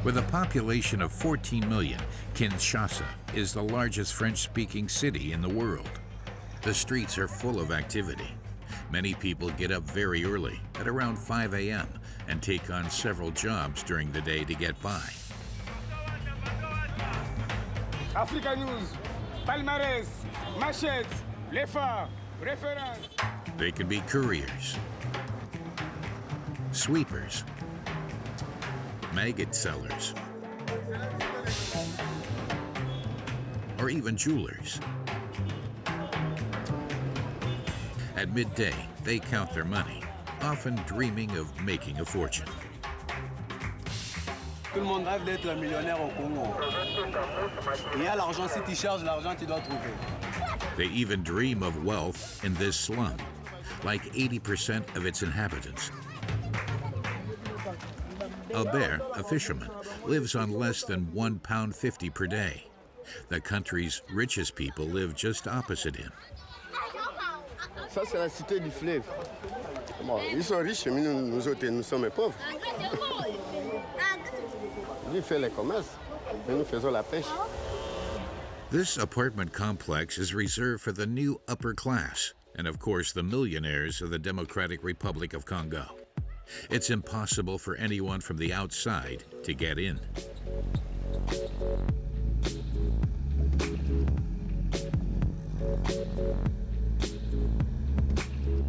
With a population of 14 million, Kinshasa is the largest French-speaking city in the world. The streets are full of activity. Many people get up very early, at around 5 a.m., and take on several jobs during the day to get by. Africa News, Palmarès, Machette, Lefa, Reference. They can be couriers, sweepers, maggot sellers, or even jewelers. At midday, they count their money, often dreaming of making a fortune. Tout le monde rêve d'être millionnaire au Congo. Il y a l'argent, si tu cherches l'argent, tu dois trouver. They even dream of wealth in this slum, like 80% of its inhabitants. Albert, a fisherman, lives on less than £1.50 per day. The country's richest people live just opposite him. Ça, c'est la cité du fleuve. Bon, ils sont riches, mais nous autres, nous sommes pauvres. Lui fait le commerce, et nous faisons la pêche. This apartment complex is reserved for the new upper class, and of course the millionaires of the Democratic Republic of Congo. It's impossible for anyone from the outside to get in.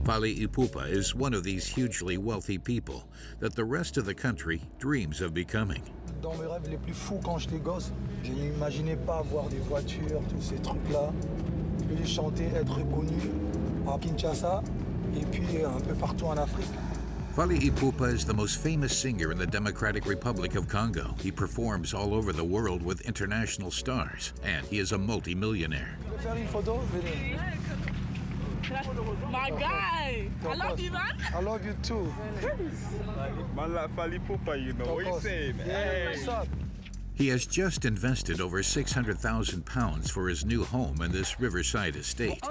Fally Ipupa is one of these hugely wealthy people that the rest of the country dreams of becoming. Dans mes rêves les plus fous quand j'étais gosse, je n'imaginais pas avoir des voitures, tous ces trucs-là. Je voulais chanter, être reconnu à Kinshasa et puis un peu partout en Afrique. Fally Ipupa is the most famous singer in the Democratic Republic of Congo. He performs all over the world with international stars, and he is a multi-millionaire. Tu veux faire une photo? Venez. My guy! I love you, man! I love you too. Man like Fally Ipupa, you know. What you saying? Hey, what's up? He has just invested over £600,000 for his new home in this riverside estate.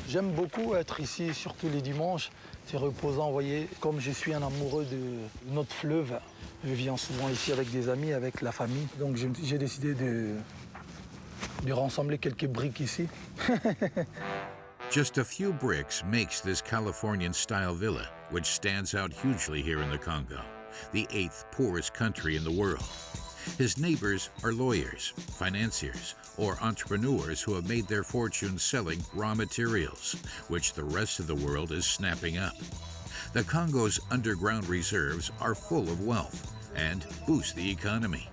J'aime beaucoup être ici, surtout les dimanches. C'est reposant, vous voyez. Comme je suis un amoureux de notre fleuve, je viens souvent ici avec des amis, avec la famille. Donc j'ai décidé de rassembler quelques briques ici. Just a few bricks makes this Californian-style villa, which stands out hugely here in the Congo, the 8th poorest country in the world. His neighbors are lawyers, financiers, or entrepreneurs who have made their fortunes selling raw materials, which the rest of the world is snapping up. The Congo's underground reserves are full of wealth and boost the economy.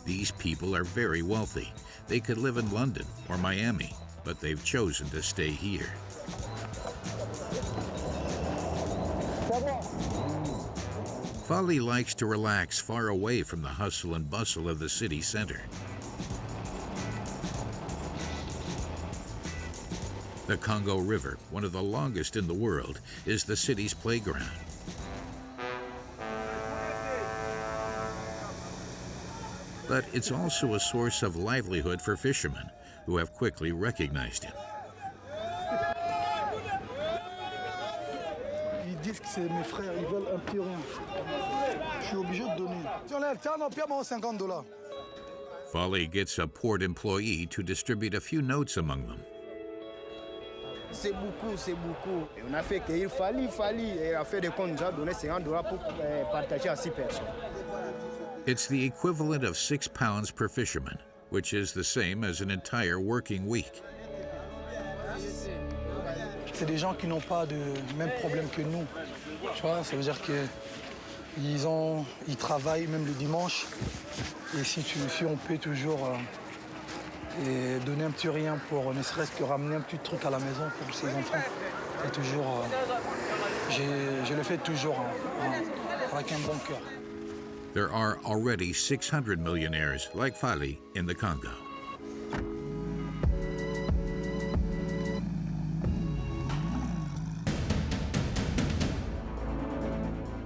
These people are very wealthy. They could live in London or Miami, but they've chosen to stay here. Fally likes to relax far away from the hustle and bustle of the city center. The Congo River, one of the longest in the world, is the city's playground. But it's also a source of livelihood for fishermen who have quickly recognized him. Ils disent que c'est mes frères, ils veulent un petit rien. Je suis obligé de donner. Si on est tiens, non, paie-moi $50. Fally gets a port employee to distribute a few notes among them. C'est beaucoup, c'est beaucoup. Et on a fait qu'il fallait, et on a fait des comptes, nous a donné $50 pour partager à 6 personnes. It's the equivalent of £6 per fisherman, which is the same as an entire working week. C'est des gens qui n'ont pas de même problème que nous. Tu vois, ça veut dire qu'ils travaillent même le dimanche. Et si on peut toujours et donner un petit rien pour ne serait-ce que ramener un petit truc à la maison pour ses enfants, c'est toujours, je le fais toujours avec un bon cœur. There are already 600 millionaires like Fally in the Congo.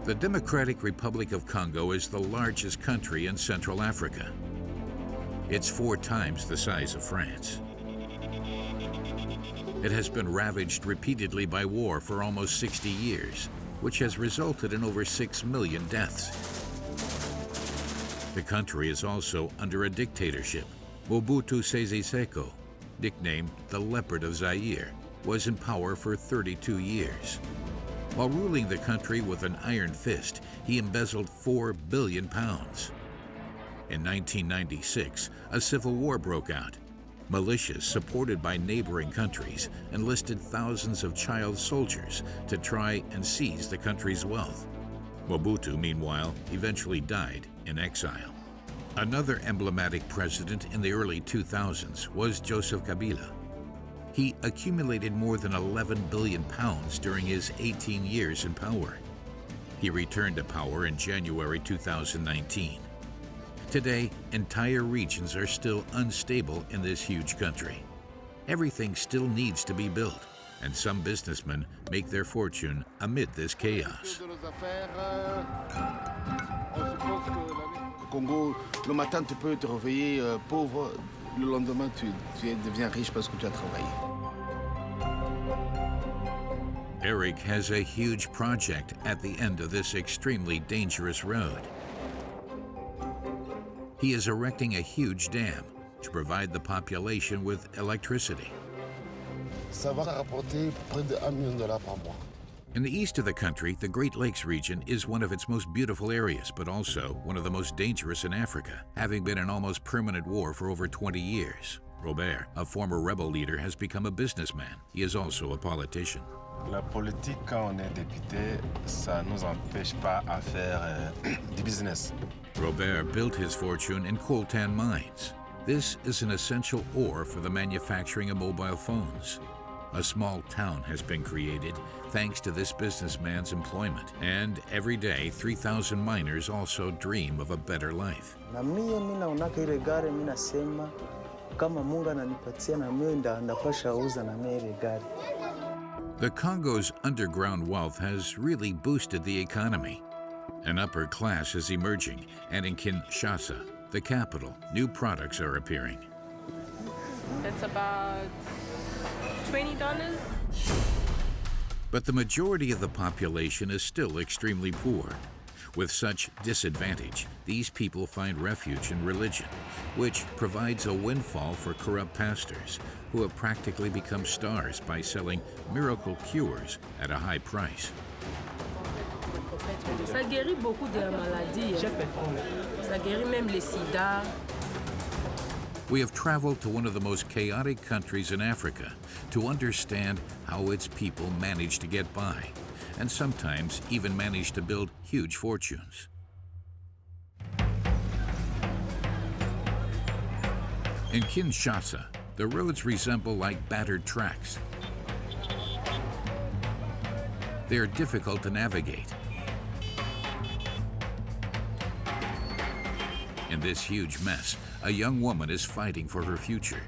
The Democratic Republic of Congo is the largest country in Central Africa. It's 4 times the size of France. It has been ravaged repeatedly by war for almost 60 years. which has resulted in over 6 million deaths. The country is also under a dictatorship. Mobutu Sese Seko, nicknamed the Leopard of Zaire, was in power for 32 years. While ruling the country with an iron fist, he embezzled £4 billion. In 1996, a civil war broke out. Militias supported by neighboring countries enlisted thousands of child soldiers to try and seize the country's wealth. Mobutu, meanwhile, eventually died in exile. Another emblematic president in the early 2000s was Joseph Kabila. He accumulated more than £11 billion during his 18 years in power. He returned to power in January 2019. Today, entire regions are still unstable in this huge country. Everything still needs to be built, and some businessmen make their fortune amid this chaos. Au Congo, le matin, tu peux te réveiller pauvre. Le lendemain, tu deviens riche parce que tu as travaillé. Eric has a huge project at the end of this extremely dangerous road. He is erecting a huge dam to provide the population with electricity. Ça va rapporter près de $1 million par mois. In the east of the country, the Great Lakes region is one of its most beautiful areas, but also one of the most dangerous in Africa, having been in almost permanent war for over 20 years. Robert, a former rebel leader, has become a businessman. He is also a politician. La politique, quand on est député, ça nous empêche pas à faire du business. Robert built his fortune in Coltan mines. This is an essential ore for the manufacturing of mobile phones. A small town has been created thanks to this businessman's employment, and every day 3,000 miners also dream of a better life. Na mie naonaka ile gari mimi nasema kama Mungu ananipatia na mimi ndapasha uza na mimi ile gari. The Congo's underground wealth has really boosted the economy. An upper class is emerging, and in Kinshasa, the capital, new products are appearing. It's about $20. But the majority of the population is still extremely poor. With such disadvantage, these people find refuge in religion, which provides a windfall for corrupt pastors who have practically become stars by selling miracle cures at a high price. Ça guérit beaucoup de maladies. Ça guérit même le sida. We have traveled to one of the most chaotic countries in Africa to understand how its people manage to get by, and sometimes even manage to build huge fortunes. In Kinshasa, the roads resemble like battered tracks. They are difficult to navigate. In this huge mess, a young woman is fighting for her future.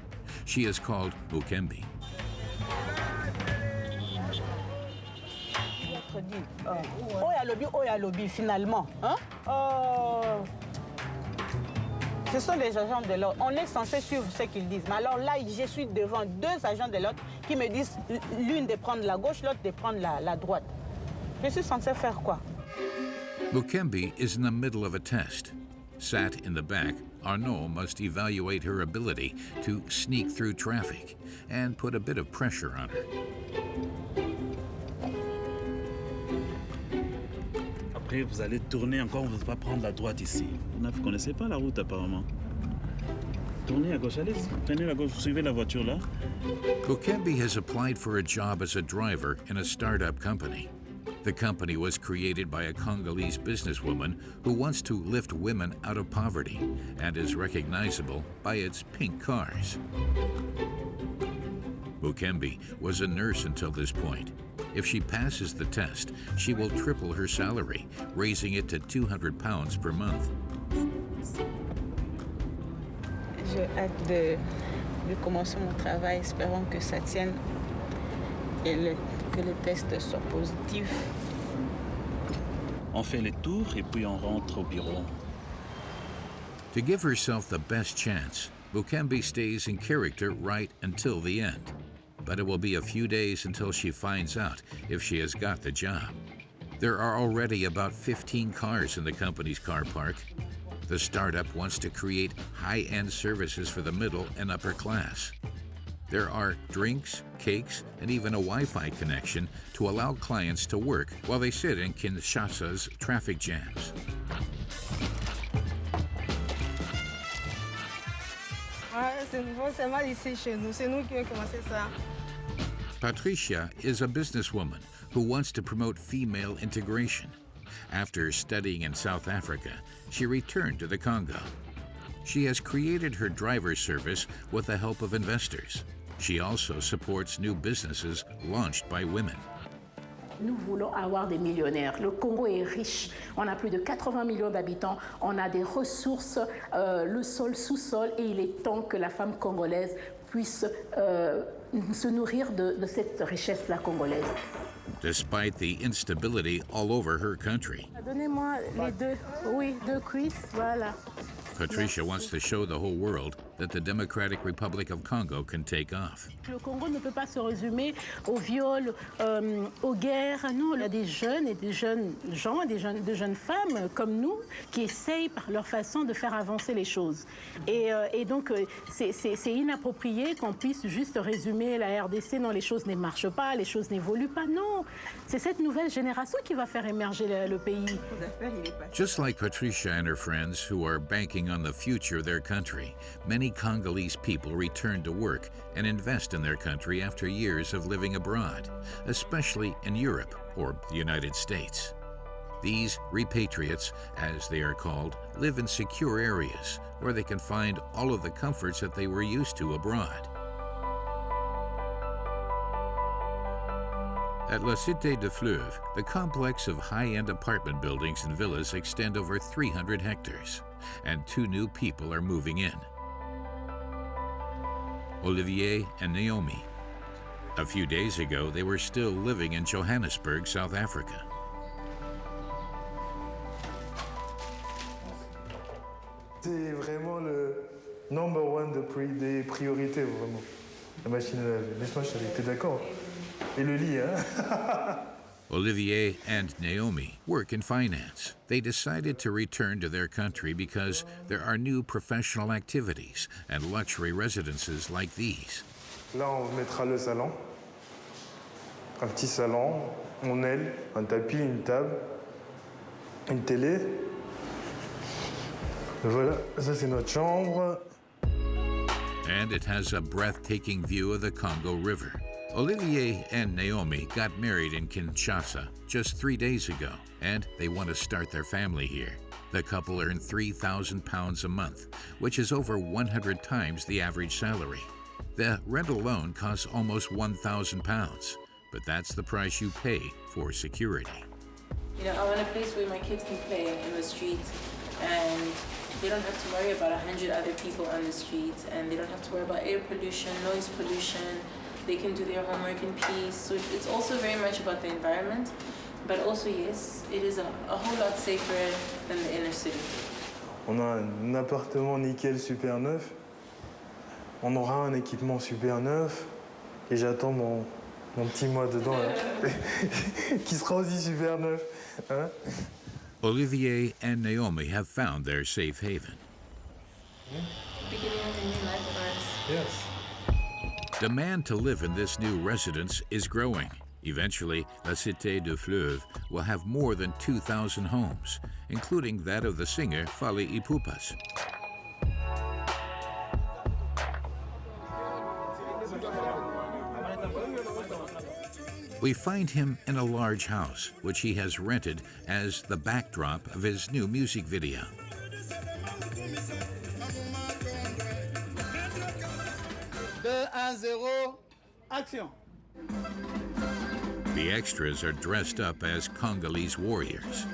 She is called Bukembi. Finalement, ce sont des agents de l'ordre. On est censé suivre ce qu'ils disent. Mais alors là, je suis devant deux agents de l'ordre qui me disent l'une de prendre la gauche, l'autre de prendre la droite. Je suis censé faire quoi? Bukembi is in the middle of a test. Sat in the back, Arnaud must evaluate her ability to sneak through traffic and put a bit of pressure on her. Après, vous allez tourner encore, vous ne pas prendre la droite ici. Vous ne connaissez pas la route apparemment. Tournez à gauche, allez, prenez la gauche, suivez la voiture là. Bukembi has applied for a job as a driver in a startup company. The company was created by a Congolese businesswoman who wants to lift women out of poverty and is recognizable by its pink cars. Bukembi was a nurse until this point. If she passes the test, she will triple her salary, raising it to £200 per month. J'ai hâte de commencer mon travail, espérant que ça tienne et que le test soit positif. On fait les tours et puis on rentre au bureau. To give herself the best chance, Bukembi stays in character right until the end. But it will be a few days until she finds out if she has got the job. There are already about 15 cars in the company's car park. The startup wants to create high-end services for the middle and upper class. There are drinks, cakes, and even a Wi-Fi connection to allow clients to work while they sit in Kinshasa's traffic jams. Patricia is a businesswoman who wants to promote female integration. After studying in South Africa, she returned to the Congo. She has created her driver service with the help of investors. She also supports new businesses launched by women. Nous voulons avoir des millionnaires. Le Congo est riche. On a plus de 80 millions d'habitants. On a des ressources, le sol, sous-sol, et il est temps que la femme congolaise puisse se nourrir de cette richesse-là congolaise. Despite the instability all over her country, Donnez-moi les deux, oui, deux cuisses, voilà. Patricia wants to show the whole world that the Democratic Republic of Congo can take off. Le Congo ne peut pas se résumer au viol, aux guerres. Non, il y a des jeunes et des jeunes gens, des jeunes femmes comme nous qui essayent par leur façon de faire avancer les choses. Et donc, c'est inapproprié qu'on puisse juste résumer la RDC. Non, les choses ne marchent pas, les choses n'évoluent pas. Non, c'est cette nouvelle génération qui va faire émerger le pays. Just like Patricia and her friends who are banking on the future of their country, many Congolese people return to work and invest in their country after years of living abroad, especially in Europe or the United States. These repatriates, as they are called, live in secure areas where they can find all of the comforts that they were used to abroad. At La Cité de Fleuve, the complex of high-end apartment buildings and villas extend over 300 hectares, and 2 new people are moving in. Olivier and Naomi. A few days ago, they were still living in Johannesburg, South Africa. C'est vraiment le number one des priorités, vraiment. La machine à laver. Laisse-moi, t'es d'accord? Et le lit, hein? Olivier and Naomi work in finance. They decided to return to their country because there are new professional activities and luxury residences like these. Là, on mettra le salon. Un petit salon, mon aile, un tapis, une table, une télé. Et voilà, ça c'est notre chambre. And it has a breathtaking view of the Congo River. Olivier and Naomi got married in Kinshasa just 3 days ago, and they want to start their family here. The couple earn £3,000 a month, which is over 100 times the average salary. The rent alone costs almost £1,000, but that's the price you pay for security. You know, I want a place where my kids can play in the streets, and they don't have to worry about 100 other people on the streets, and they don't have to worry about air pollution, noise pollution. They can do their homework in peace. So it's also very much about the environment, but also, yes, it is a whole lot safer than the inner city. On a un appartement nickel super neuf. On aura un équipement super neuf. Et j'attends mon petit moi dedans, là, qui sera aussi super neuf. Hein? Olivier and Naomi have found their safe haven. Beginning of a new life for us. Yes. Demand to live in this new residence is growing. Eventually, La Cité de Fleuve will have more than 2,000 homes, including that of the singer Fally Ipupas. We find him in a large house, which he has rented as the backdrop of his new music video. 2, 1, 0, action! The extras are dressed up as Congolese warriors.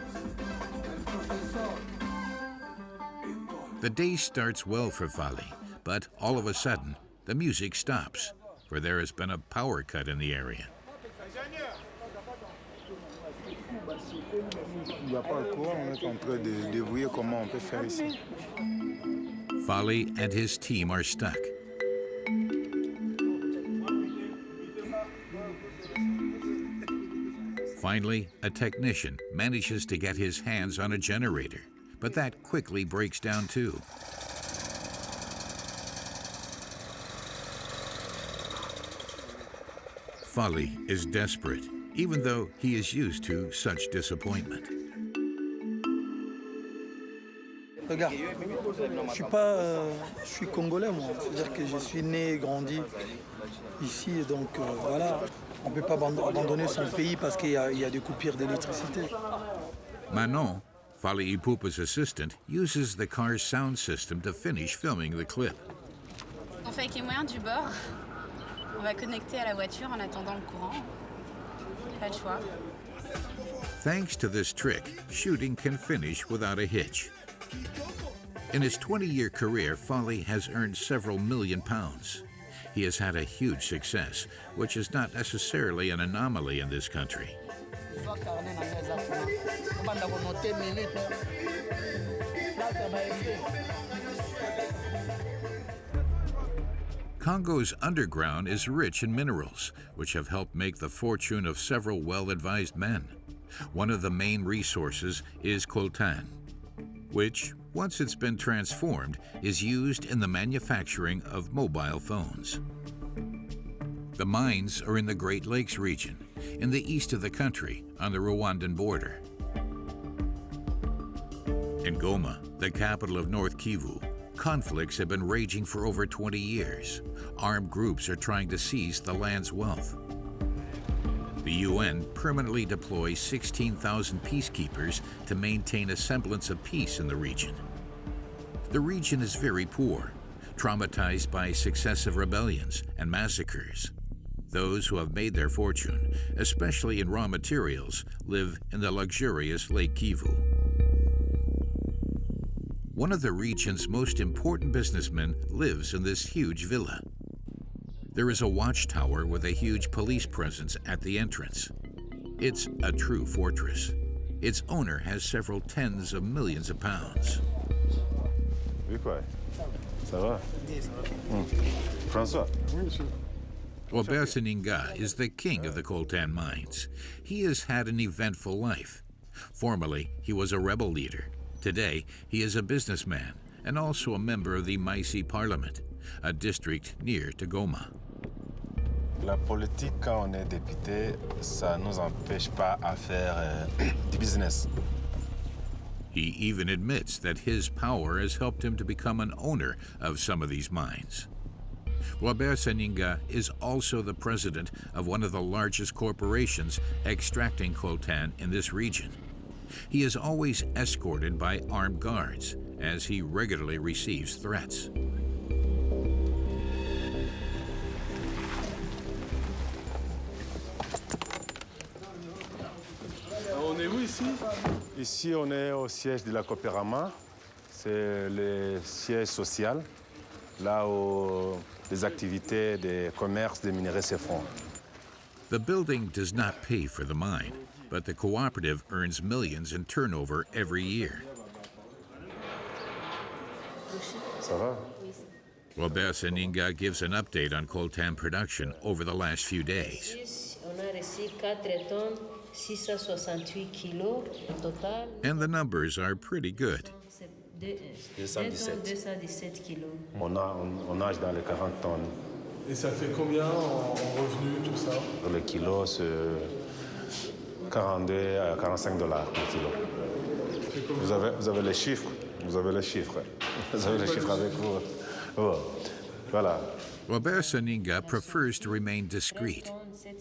The day starts well for Fally, but all of a sudden, the music stops, for there has been a power cut in the area. Fally and his team are stuck. Finally, a technician manages to get his hands on a generator, but that quickly breaks down too. Fally is desperate, even though he is used to such disappointment. Regarde, je suis congolais moi, c'est-à-dire que je suis né et grandi ici, et donc voilà, on ne peut pas abandonner son pays parce qu'il y a des coupures d'électricité. Manon, Fally Ipupa's assistant, uses the car's sound system to finish filming the clip. On fait avec les moyens du bord. On va connecter à la voiture en attendant le courant. Pas de choix. Thanks to this trick, shooting can finish without a hitch. In his 20-year career, Fally has earned several million pounds. He has had a huge success, which is not necessarily an anomaly in this country. Congo's underground is rich in minerals, which have helped make the fortune of several well-advised men. One of the main resources is Coltan, which, once it's been transformed, is used in the manufacturing of mobile phones. The mines are in the Great Lakes region, in the east of the country, on the Rwandan border. In Goma, the capital of North Kivu, conflicts have been raging for over 20 years. Armed groups are trying to seize the land's wealth. The UN permanently deploys 16,000 peacekeepers to maintain a semblance of peace in the region. The region is very poor, traumatized by successive rebellions and massacres. Those who have made their fortune, especially in raw materials, live in the luxurious Lake Kivu. One of the region's most important businessmen lives in this huge villa. There is a watchtower with a huge police presence at the entrance. It's a true fortress. Its owner has several tens of millions of pounds. Oui, quoi? Ça va? François? Robert Seninga is the king of the Coltan mines. He has had an eventful life. Formerly, he was a rebel leader. Today, he is a businessman and also a member of the Maïsi Parliament, a district near to Goma. La politique, quand on est député, ça ne nous empêche pas à faire du business. He even admits that his power has helped him to become an owner of some of these mines. Robert Seninga is also the president of one of the largest corporations extracting coltan in this region. He is always escorted by armed guards as he regularly receives threats. On est où ici? Ici, on est au siège de la Coopérama. C'est le siège social, là où les activités de commerce des minerais se font. The building does not pay for the mine, but the cooperative earns millions in turnover every year. Ça va? Robert Seninga gives an update on coltan production over the last few days. On a reçu 4 tonnes, 668 kilos au total. And the numbers are pretty good. 217 kilos. On nage dans les 40 tonnes. Et ça fait combien en revenus, tout ça? Le kilo, c'est 42 à 45 dollars le kilo. Vous avez les chiffres? Vous avez les chiffres. Vous avez les chiffres avec vous. Oh, voilà. Robert Seninga prefers to remain discreet.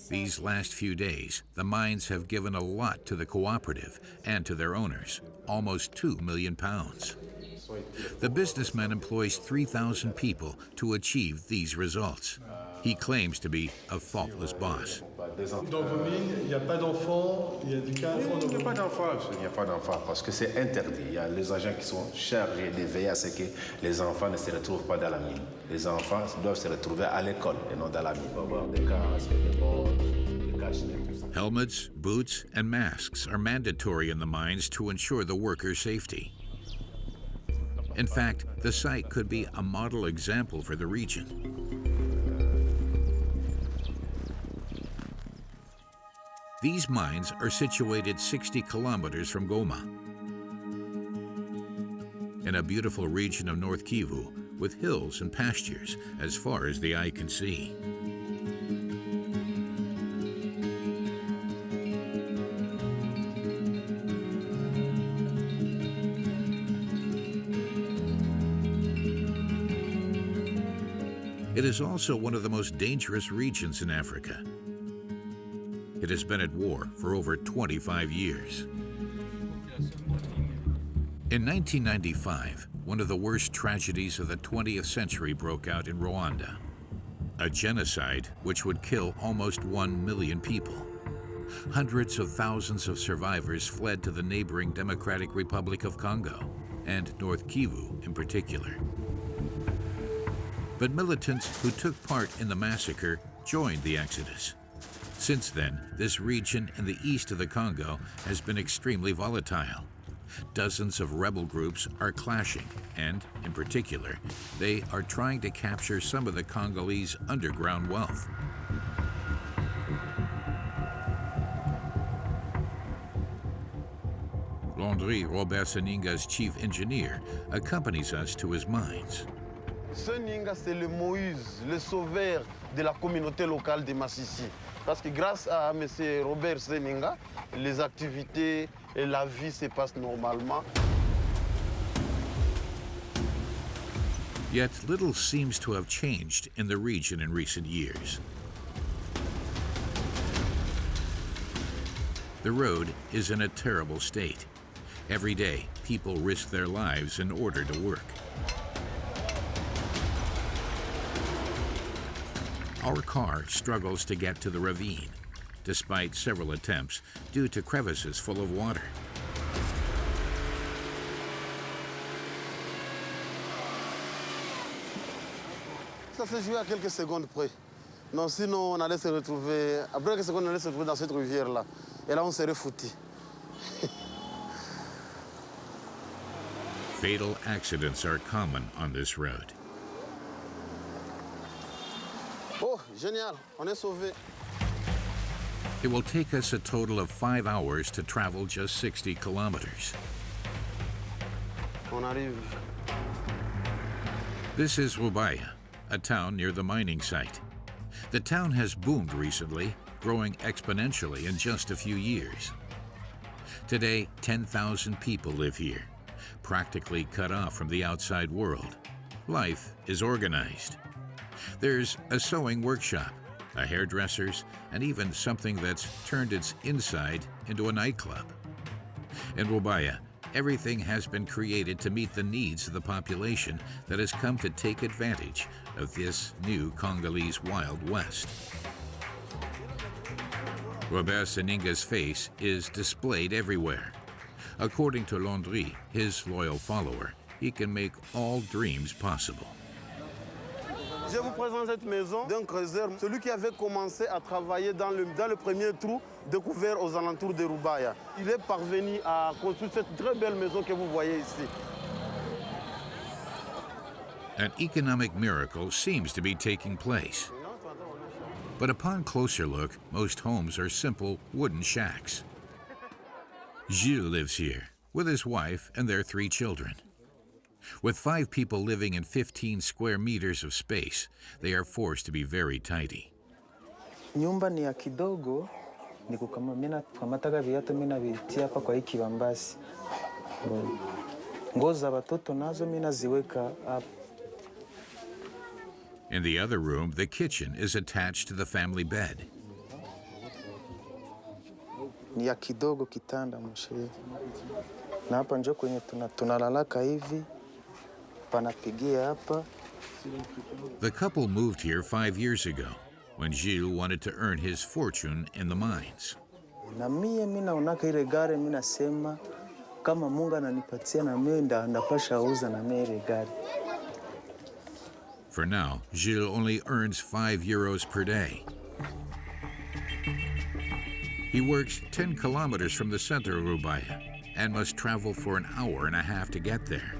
These last few days, the mines have given a lot to the cooperative and to their owners, almost 2 million pounds. The businessman employs 3,000 people to achieve these results. He claims to be a faultless boss. Dans vos mines, il n'y a pas d'enfants, il y a du cas d'enfants. Il n'y a pas d'enfants, il n'y a pas d'enfants parce que c'est interdit. Il y a les agents qui sont chargés de veiller à ce que les enfants ne se retrouvent pas dans la mine. Les enfants doivent se retrouver à l'école et non dans la mine. Il faut avoir des casques, des bottes, des cachenets, tout ça. Helmets, boots, and masks are mandatory in the mines to ensure the workers' safety. In fact, the site could be a model example for the region. These mines are situated 60 kilometers from Goma, in a beautiful region of North Kivu with hills and pastures as far as the eye can see. It is also one of the most dangerous regions in Africa. It has been at war for over 25 years. In 1995, one of the worst tragedies of the 20th century broke out in Rwanda, a genocide which would kill almost 1 million people. Hundreds of thousands of survivors fled to the neighboring Democratic Republic of Congo, and North Kivu in particular. But militants who took part in the massacre joined the exodus. Since then, this region in the east of the Congo has been extremely volatile. Dozens of rebel groups are clashing, and, in particular, they are trying to capture some of the Congolese underground wealth. Landry, Robert Seninga's chief engineer, accompanies us to his mines. Seninga, c'est le Moïse, le sauveur de la communauté locale de Massissi. Parce que grâce à M. Robert Seninga, les activités et la vie se passent normalement. Yet little seems to have changed in the region in recent years. The road is in a terrible state. Every day, people risk their lives in order to work. Our car struggles to get to the ravine, despite several attempts due to crevices full of water. Ça s'est joué à quelques secondes près. Non, sinon on allait se retrouver, après quelques secondes on allait se retrouver dans cette rivière-là. Et là on serait foutus. Fatal accidents are common on this road. Oh, génial, on est sauvés. It will take us a total of 5 hours to travel just 60 kilometers. On arrive. This is Rubaya, a town near the mining site. The town has boomed recently, growing exponentially in just a few years. Today, 10,000 people live here, practically cut off from the outside world. Life is organized. There's a sewing workshop, a hairdresser's, and even something that's turned its inside into a nightclub. In Rubaya, everything has been created to meet the needs of the population that has come to take advantage of this new Congolese Wild West. Robert Seninga's face is displayed everywhere. According to Landry, his loyal follower, he can make all dreams possible. Je vous présente cette maison d'un creuseur, celui qui avait commencé à travailler dans le premier trou découvert aux alentours de Rubaya. Il est parvenu à construire cette très belle maison que vous voyez ici. An economic miracle seems to be taking place. But upon closer look, most homes are simple wooden shacks. Gilles lives here with his wife and their 3 children. With 5 people living in 15 square meters of space, they are forced to be very tidy. Nyumba ni ya kidogo, ni kukama mina kamataka viatu mina vitia hapa kwa hii kibambasi. Nguo za watoto nazo mina ziweka hapa. In the other room, the kitchen is attached to the family bed. Ni ya kidogo kitanda mshe. Na hapa njo kwenye tunalalaka hivi. Panapigia hapa. The couple moved here 5 years ago when Gilles wanted to earn his fortune in the mines. Na mie naonaka ile gari nasema kama Mungu ananipatia na mie ndapasha uza na mie ile gari. For now, Gilles only earns 5 euros per day. He works 10 kilometers from the center of Rubaya and must travel for an hour and a half to get there.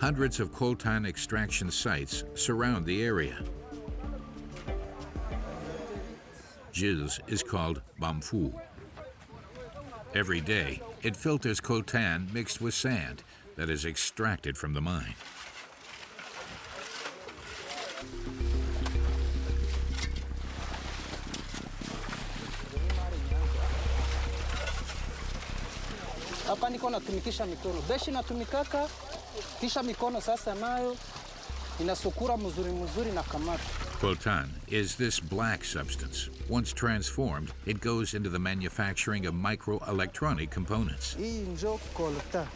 Hundreds of coltan extraction sites surround the area. Gilles is called Bamfu. Every day, it filters coltan mixed with sand that is extracted from the mine. Hapa niko natumikisha mikono. Beshi natumikaka, kisha mikono sasa nayo inasukura mzuri na kamata. Coltan is this black substance. Once transformed, it goes into the manufacturing of microelectronic components. Hii njo Coltan.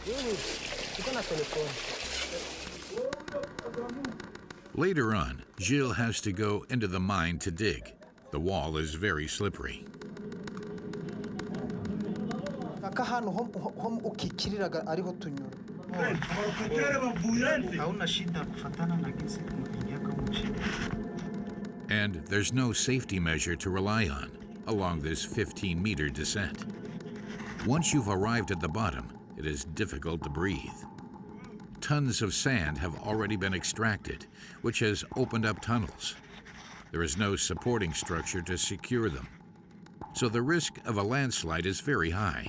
Iko na telefoni. Later on, Gilles has to go into the mine to dig. The wall is very slippery. Aka hano hom ukikiriraga ariho tunyura. Hauna shida kufatana na kesi kuingiaka mchini. And there's no safety measure to rely on along this 15-meter descent. Once you've arrived at the bottom, it is difficult to breathe. Tons of sand have already been extracted, which has opened up tunnels. There is no supporting structure to secure them, so the risk of a landslide is very high.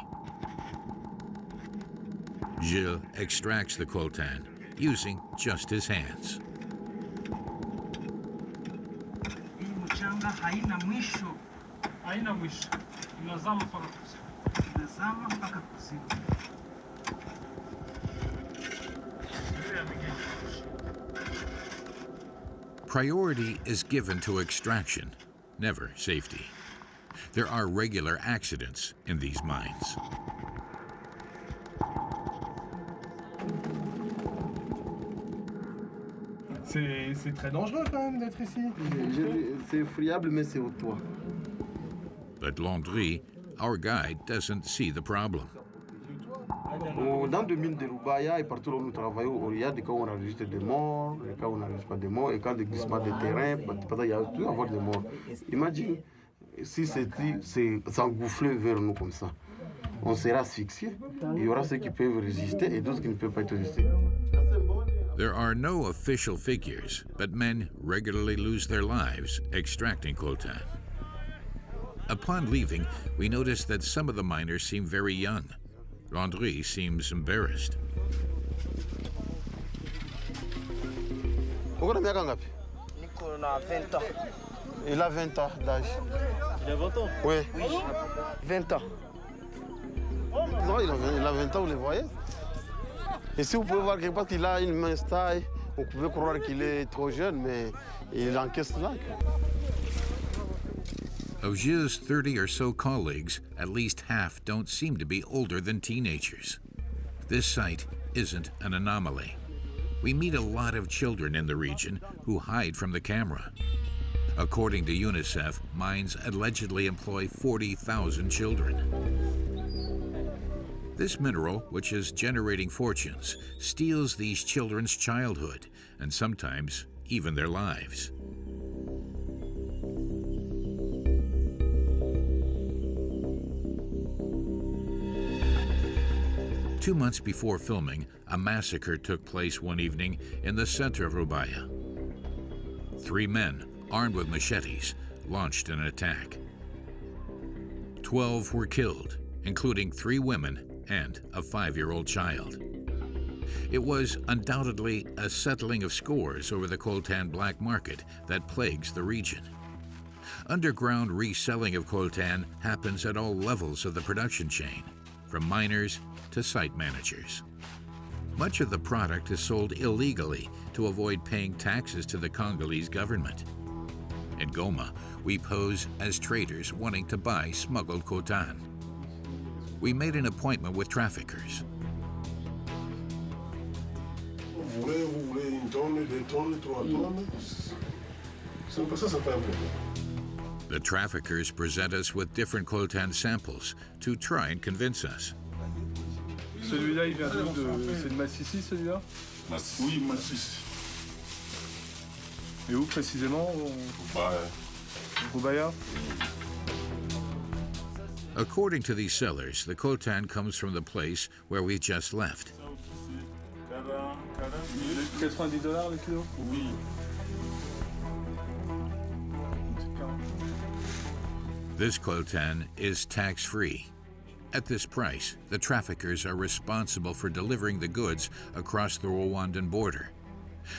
Gilles extracts the coltan using just his hands. Priority is given to extraction, never safety. There are regular accidents in these mines. C'est très dangereux quand même d'être ici. C'est effroyable, mais c'est au toit. But Landry, our guide, doesn't see the problem. Dans le mine de Rubaya et partout où nous travaillons, il y a des cas où on enregistre des morts, des cas où on n'enregistre pas des morts, et quand des glissements de terrain, il y a tout avoir des morts. Imagine si s'engouffler vers nous comme ça. On sera asphyxié. Il y aura ceux qui peuvent résister et d'autres qui ne peuvent pas résister. There are no official figures, but men regularly lose their lives extracting coltan. Upon leaving, we notice that some of the miners seem very young. Landry seems embarrassed. Niko na 20 ans. Il a 20 ans d'âge. Il a 20 ans? Oui. 20 ans. Non, il a 20 ans, vous le voyez. Et si vous pouvez voir quelque part qu'il a une mince taille, vous pouvez croire qu'il est trop jeune, mais il encaisse là. Of Gilles' 30 or so colleagues, at least half don't seem to be older than teenagers. This site isn't an anomaly. We meet a lot of children in the region who hide from the camera. According to UNICEF, mines allegedly employ 40,000 children. This mineral, which is generating fortunes, steals these children's childhood and sometimes even their lives. Two months before filming, a massacre took place one evening in the center of Rubaya. 3 men, armed with machetes, launched an attack. 12 were killed, including 3 women and a 5-year-old child. It was undoubtedly a settling of scores over the coltan black market that plagues the region. Underground reselling of coltan happens at all levels of the production chain, from miners to site managers. Much of the product is sold illegally to avoid paying taxes to the Congolese government. In Goma, we pose as traders wanting to buy smuggled coltan. We made an appointment with traffickers. Vous voulez 1 tonne, 2 tonnes, 3 tonnes? C'est pas ça, c'est pas un problème. The traffickers present us with different coltan samples to try and convince us. Celui-là, il vient de... C'est de Massissi, celui-là? Oui, Massissi. Et où précisément? Rubaya. According to these sellers, the coltan comes from the place where we just left. $90 le kilo? Oui. This coltan is tax-free. At this price, the traffickers are responsible for delivering the goods across the Rwandan border.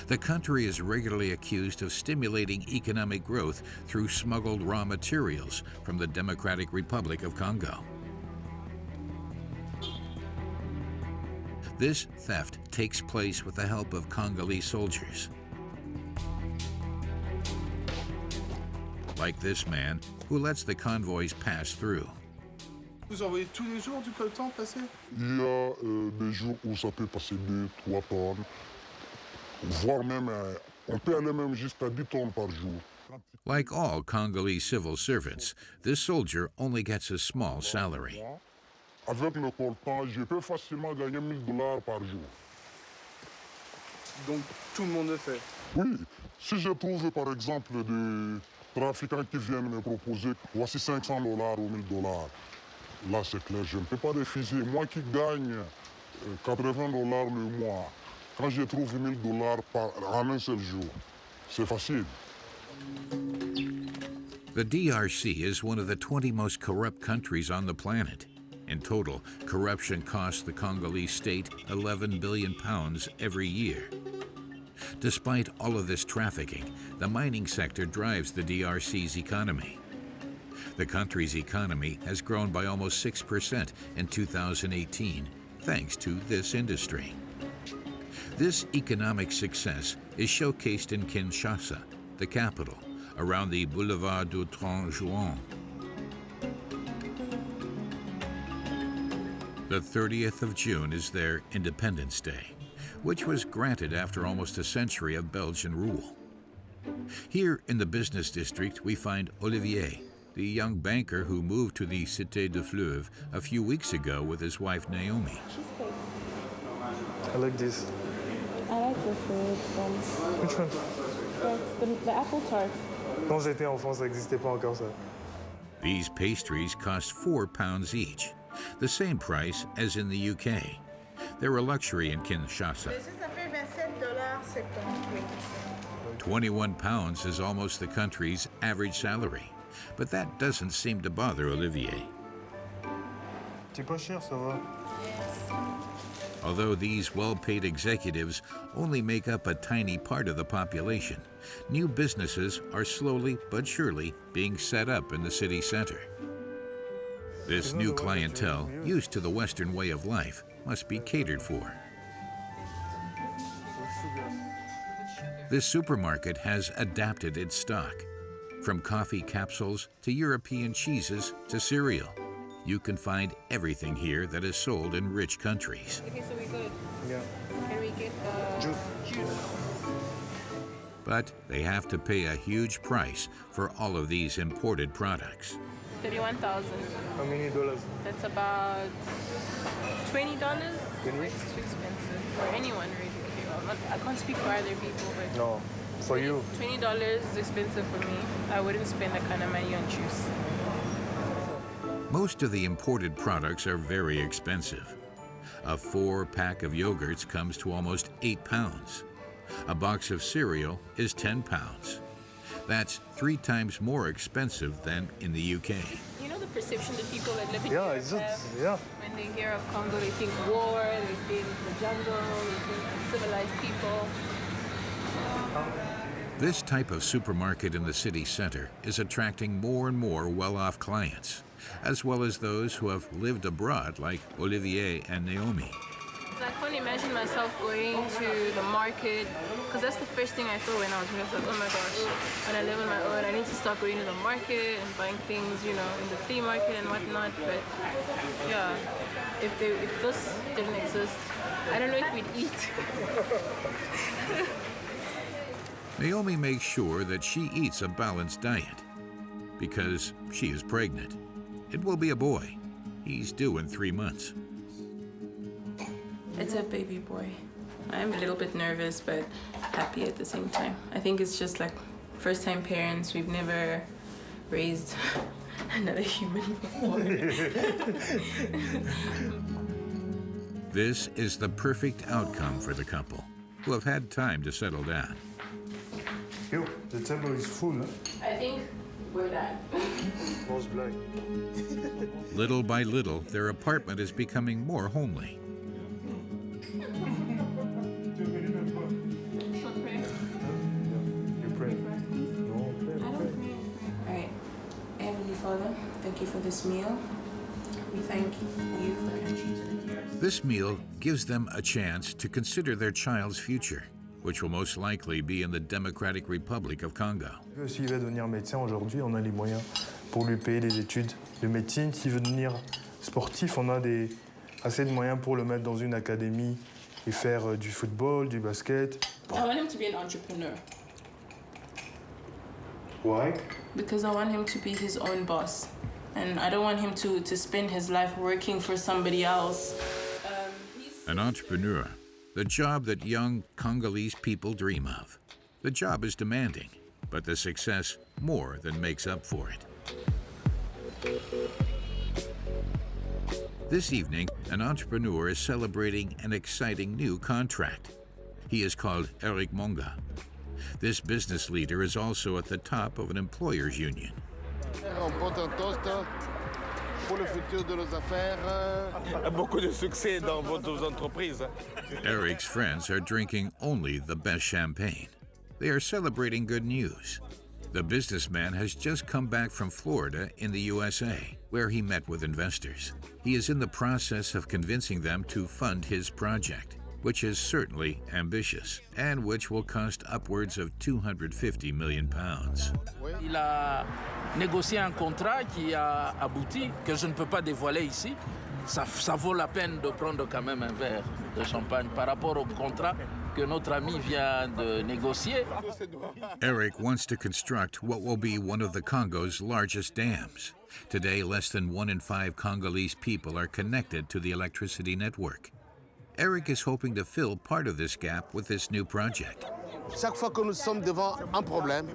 The country is regularly accused of stimulating economic growth through smuggled raw materials from the Democratic Republic of Congo. This theft takes place with the help of Congolese soldiers. Like this man, who lets the convoys pass through. Vous envoyez tous les jours du coltan passer? Il y a des jours où ça peut passer 2-3 tonnes, voire même, on peut aller même jusqu'à 10 tonnes par jour. Like all Congolese civil servants, this soldier only gets a small salary. Avec le coltan, je peux facilement gagner $1000 par jour. Donc tout le monde le fait? Oui. Si je trouve par exemple des trafiquants qui viennent me proposer voici $500 ou $1000, là c'est clair, je ne peux pas refuser. Moi qui gagne $80 le mois, quand je trouve $1000 en un seul jour, c'est facile. The DRC is one of the 20 most corrupt countries on the planet. In total, corruption costs the Congolese state £11 billion every year. Despite all of this trafficking, the mining sector drives the DRC's economy. The country's economy has grown by almost 6% in 2018, thanks to this industry. This economic success is showcased in Kinshasa, the capital, around the Boulevard du 30 Juin. The 30th of June is their Independence Day, which was granted after almost a century of Belgian rule. Here in the business district, we find Olivier, the young banker who moved to the Cité de Fleuve a few weeks ago with his wife Naomi. I like this. I like the fruit ones. Which one? The apple tart. Quand j'étais enfant, ça n'existait pas encore ça. These pastries cost £4 each, the same price as in the UK. They're a luxury in Kinshasa. £21 is almost the country's average salary, but that doesn't seem to bother Olivier. C'est pas cher, ça va. Although these well-paid executives only make up a tiny part of the population, new businesses are slowly but surely being set up in the city center. This new clientele, used to the Western way of life, must be catered for. This supermarket has adapted its stock. From coffee capsules to European cheeses to cereal, you can find everything here that is sold in rich countries. Okay, so we good. Yeah. Can we get juice? But they have to pay a huge price for all of these imported products. 31,000. How many dollars? That's about $20. It's too expensive for anyone, really. I can't speak for other people, but no, for you. $20 is expensive for me. I wouldn't spend that kind of money on juice. Most of the imported products are very expensive. A 4-pack of yogurts comes to almost £8. A box of cereal is £10. That's 3 times more expensive than in the UK. You know the perception that people that live in Yeah, Europe it's just, have? yeah. When they hear of Congo, they think war, they think the jungle, they think civilized people. This type of supermarket in the city center is attracting more and more well-off clients, as well as those who have lived abroad like Olivier and Naomi. So I can't imagine myself going to the market, because that's the first thing I thought when I was here. I was like, oh my gosh, when I live on my own, I need to start going to the market and buying things, you know, in the flea market and whatnot. But yeah, if this didn't exist, I don't know if we'd eat. Naomi makes sure that she eats a balanced diet because she is pregnant. It will be a boy. He's due in 3 months. It's a baby boy. I'm a little bit nervous, but happy at the same time. I think it's just like first-time parents. We've never raised another human before. This is the perfect outcome for the couple. who have had time to settle down. Yo, the table is full. Huh? I think we're done. Little by little, their apartment is becoming more homely. Father, thank you for this meal. We thank you for the entry to the years. This meal gives them a chance to consider their child's future, which will most likely be in the Democratic Republic of Congo. S'il veut devenir médecin aujourd'hui, on a les moyens pour lui payer des études de médecine. S'il veut devenir sportif, on a assez de moyens pour le mettre dans une académie et faire du football, du basket. I want him to be an entrepreneur. Why? Because I want him to be his own boss. And I don't want him to spend his life working for somebody else. An entrepreneur, the job that young Congolese people dream of. The job is demanding, but the success more than makes up for it. This evening, an entrepreneur is celebrating an exciting new contract. He is called Eric Monga. This business leader is also at the top of an employers' union. Beaucoup de succès dans votre entreprise. Eric's friends are drinking only the best champagne. They are celebrating good news. The businessman has just come back from Florida in the USA, where he met with investors. He is in the process of convincing them to fund his project, which is certainly ambitious and which will cost upwards of 250 million pounds. Il a négocié un contrat qui a abouti, que je ne peux pas dévoiler ici. Ça vaut la peine de prendre quand même un verre de champagne par rapport au contrat que notre ami vient de négocier. Eric wants to construct what will be one of the Congo's largest dams. Today, less than 1 in 5 Congolese people are connected to the electricity network. Eric is hoping to fill part of this gap with this new project. Chaque fois que nous sommes devant un problème,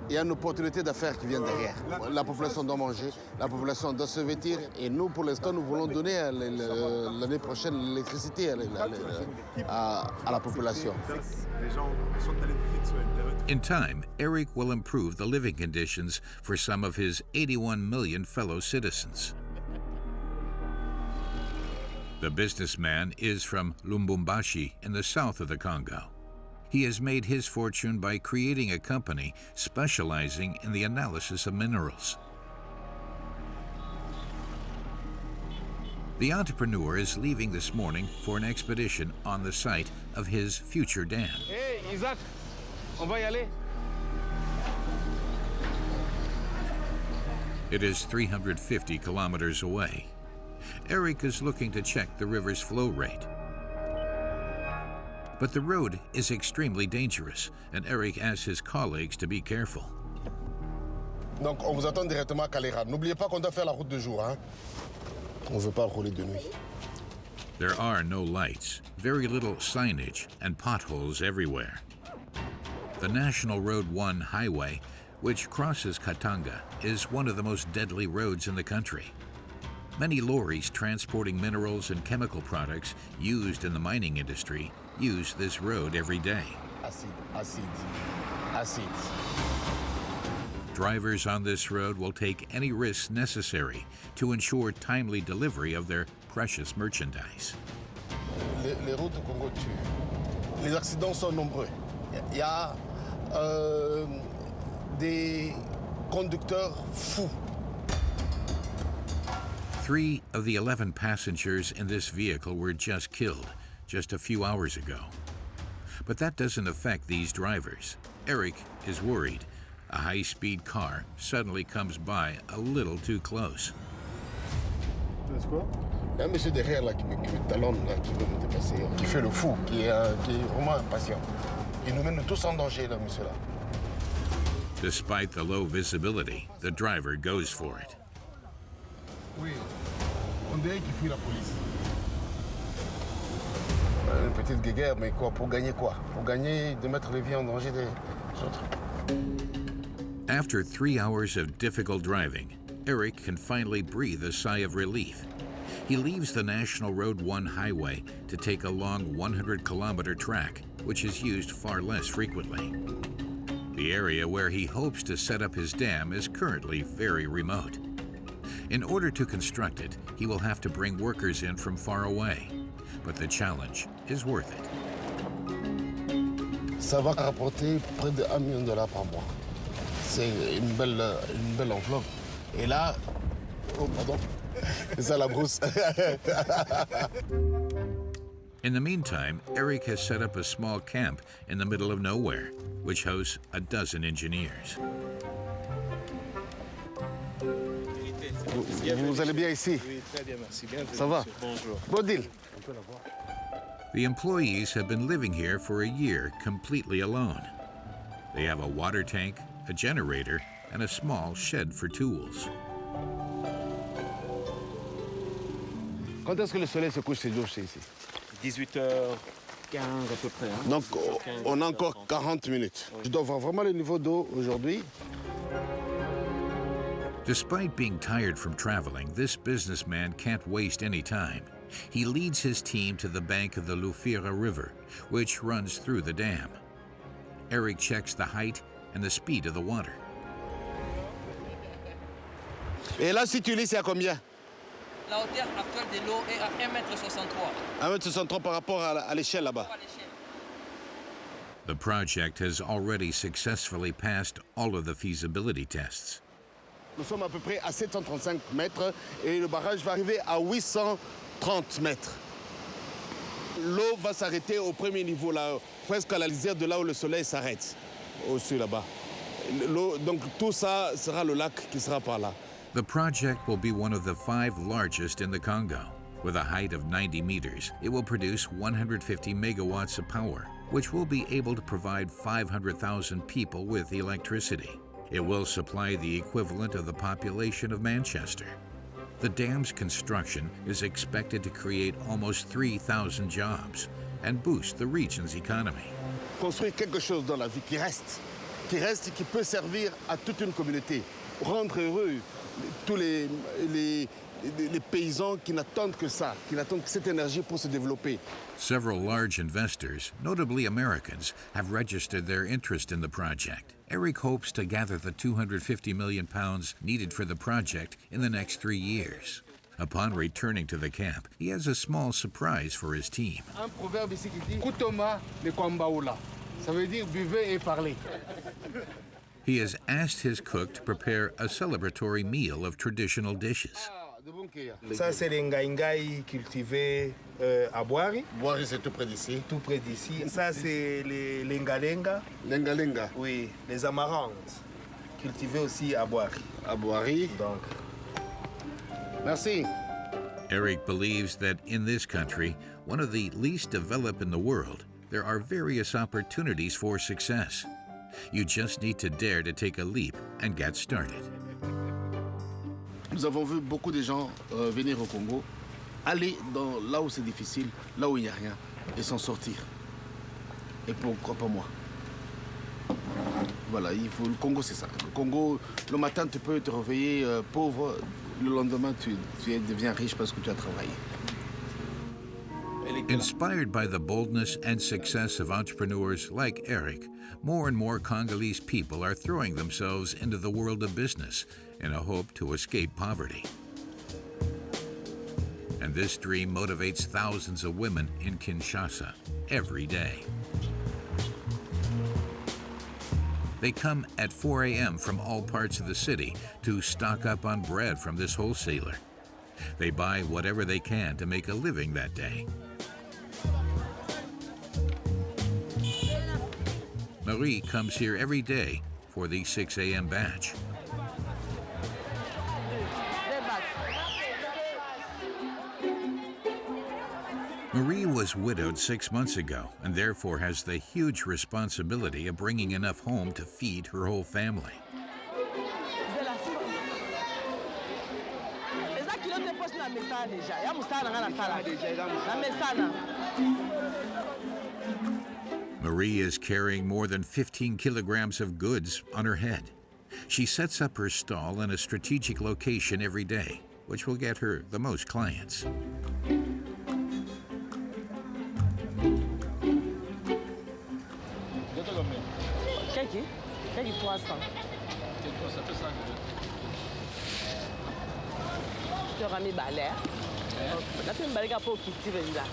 il y a une opportunité d'affaires qui vient derrière. La population doit manger, la population doit se vêtir, et nous, pour l'instant, nous voulons donner l'année prochaine l'électricité à la population. In time, Eric will improve the living conditions for some of his 81 million fellow citizens. The businessman is from Lubumbashi in the south of the Congo. He has made his fortune by creating a company specializing in the analysis of minerals. The entrepreneur is leaving this morning for an expedition on the site of his future dam. Hey, Isaac, on va y aller. It is 350 kilometers away. Eric is looking to check the river's flow rate. But the road is extremely dangerous, and Eric asks his colleagues to be careful. Donc, on vous attend directement à Calera. N'oubliez pas qu'on doit faire la route de jour, hein? On ne veut pas rouler de nuit. There are no lights, very little signage, and potholes everywhere. The National Road 1 highway, which crosses Katanga, is one of the most deadly roads in the country. Many lorries transporting minerals and chemical products used in the mining industry use this road every day. Acide. Drivers on this road will take any risks necessary to ensure timely delivery of their precious merchandise. Les routes au Congo tuent. Les accidents sont nombreux. Il y a des conducteurs fous. 3 of the 11 passengers in this vehicle were just killed just a few hours ago. But that doesn't affect these drivers. Eric is worried. A high-speed car suddenly comes by a little too close. Il y a un monsieur derrière là, qui me talonne, là, qui veut me dépasser, qui fait le fou, qui est vraiment impatient. Il nous mène tous en danger, là, monsieur là. Despite the low visibility, the driver goes for it. Oui, on dirait qu'il fuit la police. Une petite guéguerre, mais quoi? Pour gagner quoi? Pour gagner de mettre les vies en danger des autres. After 3 hours of difficult driving, Eric can finally breathe a sigh of relief. He leaves the National Road 1 highway to take a long 100-kilometer track which is used far less frequently. The area where he hopes to set up his dam is currently very remote. In order to construct it, he will have to bring workers in from far away, but the challenge is worth it. Ça va rapporter près de $1 million par mois. C'est une belle enveloppe. Et là, oh pardon, c'est ça la brousse. In the meantime, Eric has set up a small camp in the middle of nowhere, which hosts a dozen engineers. Vous allez bien ici? Oui, très bien, merci. Bienvenue. Ça va? Bonjour. Bon deal. The employees have been living here for a year completely alone. They have a water tank, a generator, and a small shed for tools. Quand est-ce que le soleil se couche ces jours ici? 18h15 à peu près. Hein. Donc on a encore 40 minutes. Je dois voir vraiment le niveau d'eau aujourd'hui. Despite being tired from traveling, this businessman can't waste any time. He leads his team to the bank of the Lufira River, which runs through the dam. Eric checks the height and the speed of the water. Et là, si tu lis, c'est à combien? La hauteur actuelle de l'eau est à 1,63 m. 1,63 m par rapport à l'échelle là-bas. The project has already successfully passed all of the feasibility tests. Nous sommes à peu près à 735 mètres et le barrage va arriver à 830 mètres. L'eau va s'arrêter au premier niveau, là, presque à la lisière de là où le soleil s'arrête, au-dessus là-bas. Donc tout ça sera le lac qui sera par là. The project will be one of the 5 largest in the Congo. With a height of 90 meters, it will produce 150 megawatts of power, which will be able to provide 500,000 people with electricity. It will supply the equivalent of the population of Manchester. The dam's construction is expected to create almost 3,000 jobs and boost the region's economy. Construire quelque chose dans la vie qui reste et qui peut servir à toute une communauté, rendre heureux tous les paysans qui n'attendent que ça, qui n'attendent que cette énergie pour se développer. Several large investors, notably Americans, have registered their interest in the project. Eric hopes to gather the £250 million needed for the project in the next 3 years. Upon returning to the camp, he has a small surprise for his team. Un proverbe ici qui dit "Kutoma ne kwambaula." Ça veut dire buvez et parlez. He has asked his cook to prepare a celebratory meal of traditional dishes. Ça, c'est les ngaïngaï cultivés à Boari. Boari, c'est tout près d'ici. Tout près d'ici. Ça, c'est les lengalenga. Lengalenga. Oui, les amarantes, cultivés aussi à Boari. À Boari. Donc. Merci. Eric believes that in this country, one of the least developed in the world, there are various opportunities for success. You just need to dare to take a leap and get started. Nous avons vu beaucoup de gens venir au Congo, aller là où c'est difficile, là où il n'y a rien, et s'en sortir. Et pourquoi pas moi? Voilà, le Congo, c'est ça. Le Congo, le matin, tu peux te réveiller pauvre, le lendemain, tu deviens riche parce que tu as travaillé. Inspired by the boldness and success of entrepreneurs like Eric, more and more Congolese people are throwing themselves into the world of business in a hope to escape poverty. And this dream motivates thousands of women in Kinshasa every day. They come at 4 a.m. from all parts of the city to stock up on bread from this wholesaler. They buy whatever they can to make a living that day. Marie comes here every day for the 6 a.m. batch. Marie was widowed 6 months ago and therefore has the huge responsibility of bringing enough home to feed her whole family. Marie is carrying more than 15 kilograms of goods on her head. She sets up her stall in a strategic location every day, which will get her the most clients. 300. Tu auras mis balai. Là, tu me balai pour quitter là.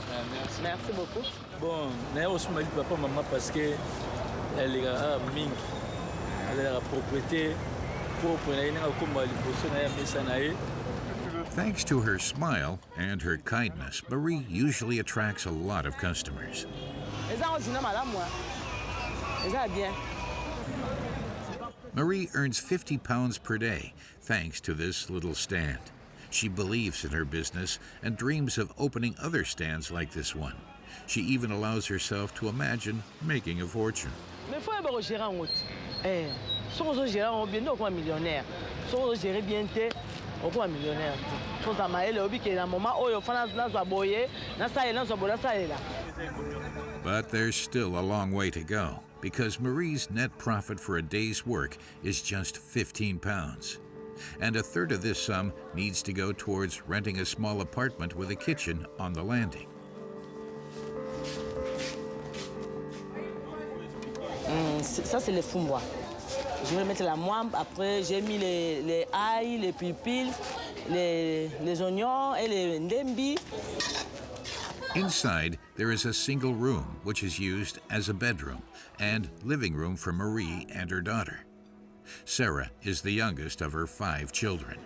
Merci beaucoup. Bon, je suis aussi papa maman parce que elle est à Ming. Elle a la propriété pour Thanks to her smile and her kindness, Marie usually attracts a lot of customers. Marie earns 50 pounds per day thanks to this little stand. She believes in her business and dreams of opening other stands like this one. She even allows herself to imagine making a fortune. Si on gère bien, on est millionnaire. Si on gère bien, on est millionnaire. Si on a le hobby qui est dans le moment où on fait la boyer, But there's still a long way to go because Marie's net profit for a day's work is just 15 pounds. And a third of this sum needs to go towards renting a small apartment with a kitchen on the landing. Ça, c'est les fumbois. Je vais mettre la moine, après j'ai mis les ail, les pipils, les oignons et les ndembi. Inside, there is a single room which is used as a bedroom and living room for Marie and her daughter. Sarah is the youngest of her 5 children.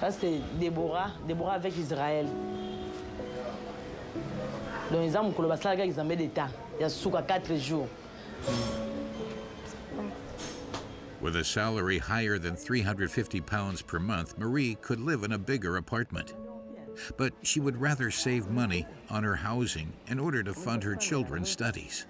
Ça c'est Déborah avec Israël. Donc ils ont mon basala avec examen d'état. Il y a souka 4 jours. With a salary higher than 350 pounds per month, Marie could live in a bigger apartment. But she would rather save money on her housing in order to fund her children's studies.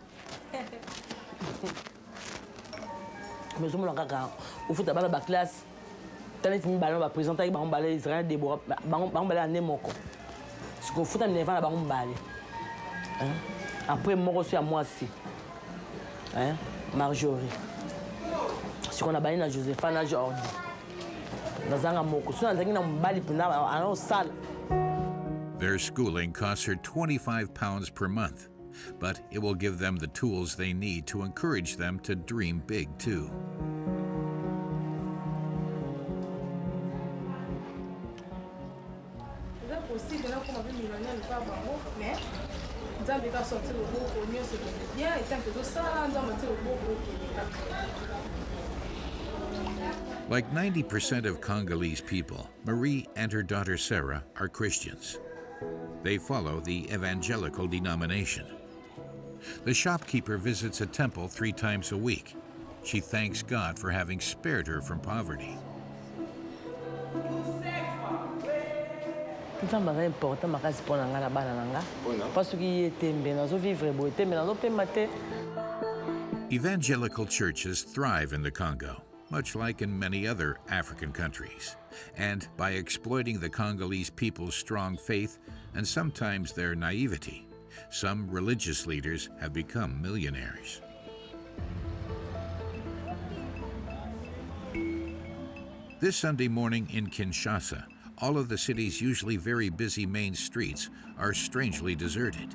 Marjorie. Si on a baillé na Joséphine Jordi. Nazanga moko. Si on a na mbali pina ana sala. Their schooling costs her 25 pounds per month, but it will give them the tools they need to encourage them to dream big too. Like 90% of Congolese people, Marie and her daughter Sarah are Christians. They follow the evangelical denomination. The shopkeeper visits a temple 3 times a week. She thanks God for having spared her from poverty. Evangelical churches thrive in the Congo, much like in many other African countries, and by exploiting the Congolese people's strong faith and sometimes their naivety, some religious leaders have become millionaires. This Sunday morning in Kinshasa, all of the city's usually very busy main streets are strangely deserted.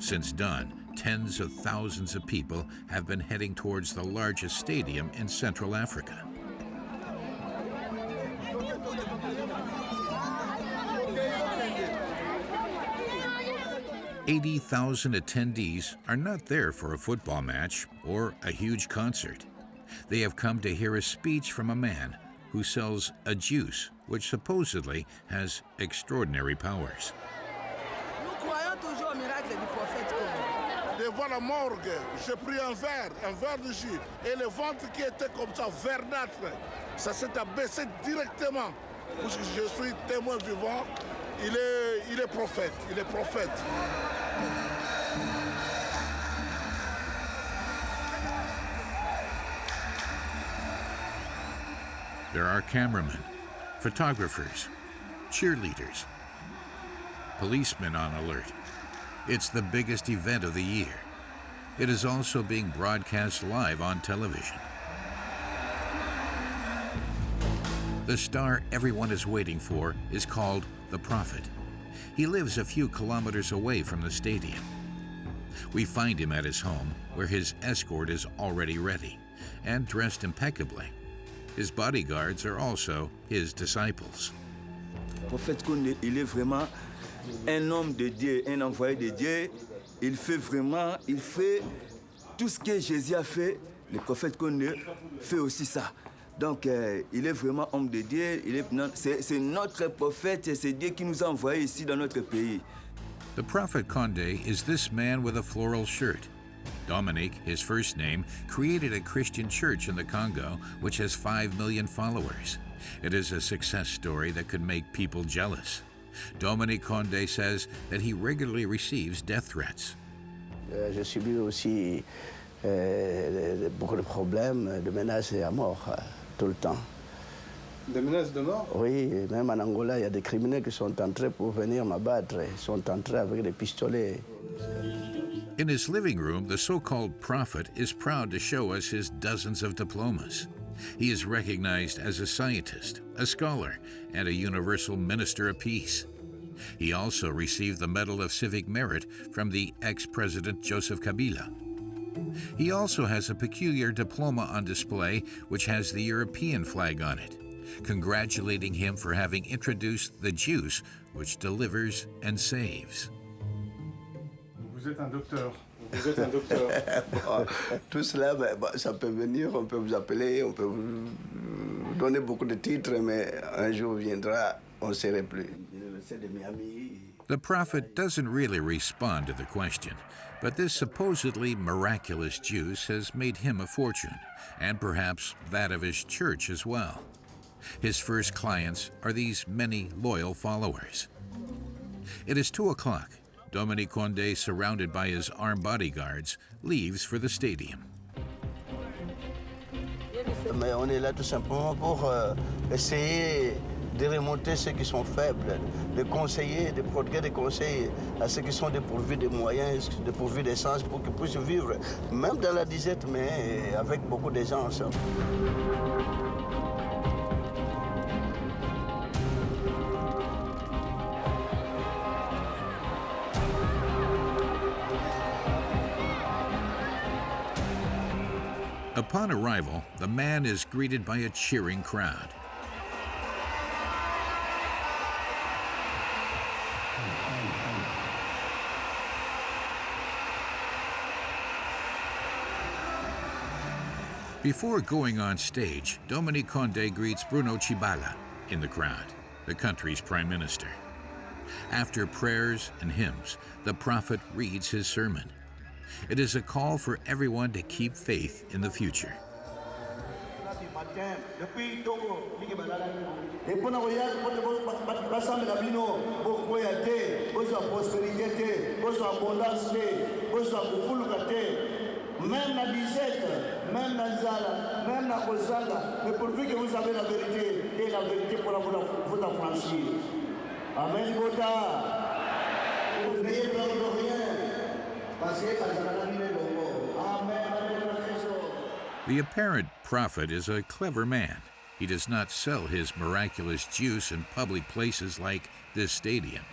Since dawn, tens of thousands of people have been heading towards the largest stadium in Central Africa. "80,000 attendees are not there for a football match or a huge concert. They have come to hear a speech from a man who sells a juice which supposedly has extraordinary powers." Devant la morgue, j'ai pris un verre de jus, et le ventre qui était comme ça, verdâtre, ça s'est abaissé directement. Parce que je suis témoin vivant, il est prophète, il est prophète. There are cameramen, photographers, cheerleaders, policemen on alert. It's the biggest event of the year. It is also being broadcast live on television. The star everyone is waiting for is called the Prophet. He lives a few kilometers away from the stadium. We find him at his home, where his escort is already ready and dressed impeccably. His bodyguards are also his disciples. Le prophète Condé, il est vraiment un homme de Dieu, un envoyé de Dieu. Il fait tout ce que Jésus a fait. Le prophète Condé fait aussi ça. Donc, il est vraiment homme de Dieu. C'est notre prophète et c'est Dieu qui nous a envoyés ici dans notre pays. The prophet Condé is this man with a floral shirt. Dominique, his first name, created a Christian church in the Congo, which has 5 million followers. It is a success story that could make people jealous. Dominique Condé says that he regularly receives death threats. J'ai subi aussi beaucoup de problèmes, de menaces à mort tout le temps. Des menaces de mort? Oui, même en Angola, il y a des criminels qui sont entrés pour venir m'abattre. Ils sont entrés avec des pistolets. In his living room, the so-called prophet is proud to show us his dozens of diplomas. He is recognized as a scientist, a scholar, and a universal minister of peace. He also received the Medal of Civic Merit from the ex-president Joseph Kabila. He also has a peculiar diploma on display which has the European flag on it, congratulating him for having introduced the juice which delivers and saves. Vous êtes un docteur. Vous êtes un docteur. Bon, tout cela, ça peut venir, on peut vous appeler, on peut vous donner beaucoup de titres, mais un jour viendra, on ne serait plus. The prophet doesn't really respond to the question, but this supposedly miraculous juice has made him a fortune, and perhaps that of his church as well. His first clients are these many loyal followers. It is 2 o'clock. Dominique Condé, surrounded by his armed bodyguards, leaves for the stadium. Mais on est là tout simplement pour essayer de remonter ceux qui sont faibles, de conseiller, de prodiguer des conseils à ceux qui sont dépourvus de moyens, dépourvus d'essence pour qu'ils puissent vivre, même dans la disette, mais avec beaucoup d'aisance. Upon arrival, the man is greeted by a cheering crowd. Before going on stage, Dominique Condé greets Bruno Tshibala in the crowd, the country's prime minister. After prayers and hymns, the prophet reads his sermon. It is a call for everyone to keep faith in the future. Même la disette, même la nzala, même la kozanga, mais pourvu que vous avez la vérité, et la vérité pourra vous affranchir. Amen, Bota. Vous n'ayez peur de rien, parce que The apparent prophet is a clever man. He does not sell his miraculous juice in public places like this stadium.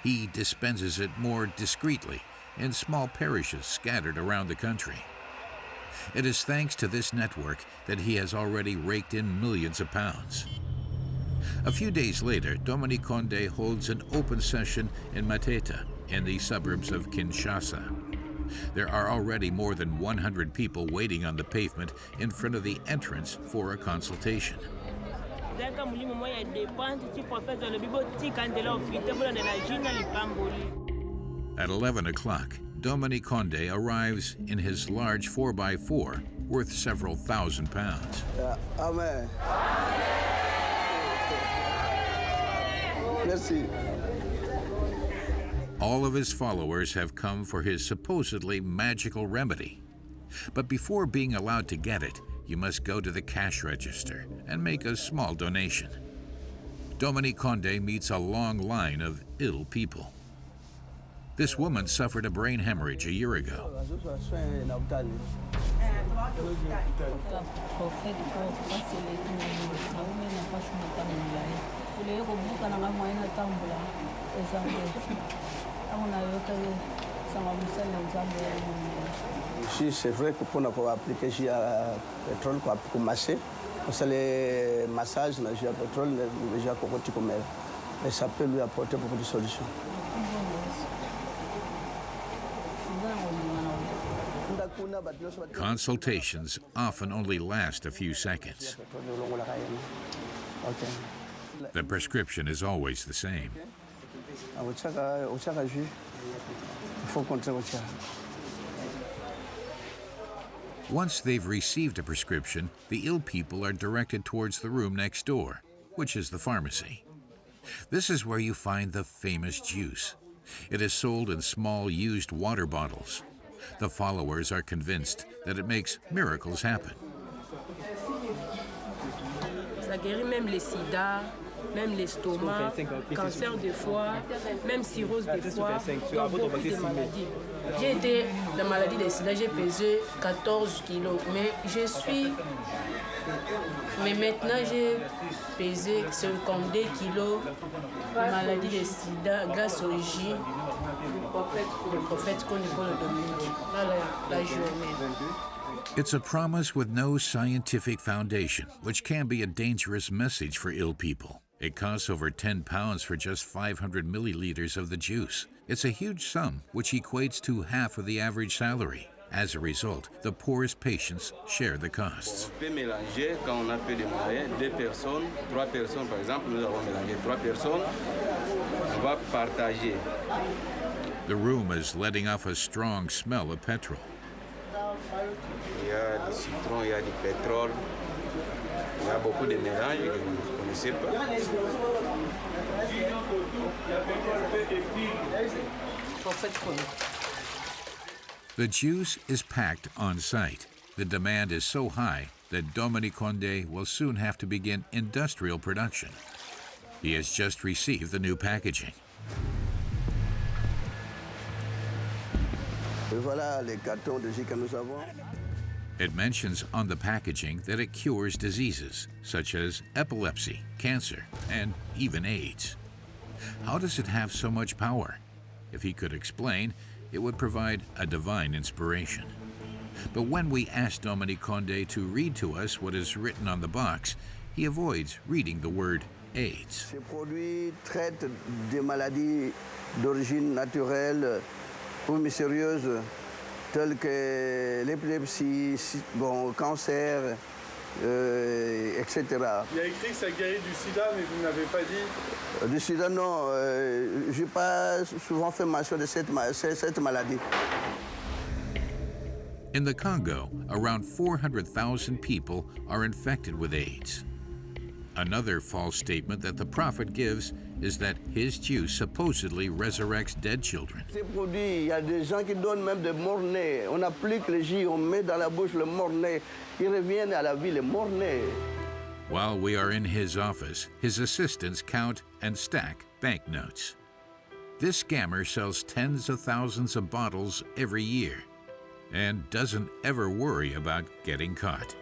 He dispenses it more discreetly in small parishes scattered around the country. It is thanks to this network that he has already raked in millions of pounds. A few days later, Dominique Condé holds an open session in Mateta, in the suburbs of Kinshasa. There are already more than 100 people waiting on the pavement in front of the entrance for a consultation. At 11 o'clock, Dominique Condé arrives in his large 4x4 worth several thousand pounds. Amen. Merci. All of his followers have come for his supposedly magical remedy. But before being allowed to get it, you must go to the cash register and make a small donation. Dominique Condé meets a long line of ill people. This woman suffered a brain hemorrhage a year ago. Ici, c'est vrai que pour nous appliquer le pétrole, pour appliquer le marché, c'est le massage, le pétrole, le cocotier comme elle. Et ça peut lui apporter beaucoup de solutions. Consultations often only last a few seconds. The prescription is always the same. Once they've received a prescription, the ill people are directed towards the room next door, which is the pharmacy. This is where you find the famous juice. It is sold in small used water bottles. The followers are convinced that it makes miracles happen. Ça guérit même les sida, même l'estomac, cancer de foie, même cirrhose de foie, donc beaucoup de maladies. J'ai été la maladie de sida, j'ai pesé 14 kilos, mais maintenant j'ai pesé 52 kilos, maladie de sida grâce au J, le prophète qu'on école Dominique, la journée. It's a promise with no scientific foundation, which can be a dangerous message for ill people. It costs over £10 for just 500 milliliters of the juice. It's a huge sum, which equates to half of the average salary. As a result, the poorest patients share the costs. On peut mélanger quand on a peu de moyens, 2 personnes, 3 personnes par exemple, nous avons mélangé 3 personnes, on va partager. The room is letting off a strong smell of petrol. Il y a du citron, il y a du pétrole, il y a beaucoup de mélanges que vous ne connaissez pas. The juice is packed on site. The demand is so high that Dominique Condé will soon have to begin industrial production. He has just received the new packaging. Voilà les cartons de jus que nous avons. It mentions on the packaging that it cures diseases such as epilepsy, cancer, and even AIDS. How does it have so much power? If he could explain, it would provide a divine inspiration. But when we ask Dominique Condé to read to us what is written on the box, he avoids reading the word AIDS. Ces produits traitent des maladies d'origine naturelle ou mystérieuse, telles que l'épilepsie, cancer, etc. Il y a écrit que ça guérit du sida, mais vous n'avez pas dit. Du sida, non. Je n'ai pas souvent fait mention de cette maladie. In the Congo, around 400,000 people are infected with AIDS. Another false statement that the prophet gives is that his juice supposedly resurrects dead children. Ces produits, il y a des gens qui donnent même des morts-nés. On applique le jus, on met dans la bouche le mort-né. Ils reviennent à la vie, les morts-nés. While we are in his office, his assistants count and stack banknotes. This scammer sells tens of thousands of bottles every year and doesn't ever worry about getting caught.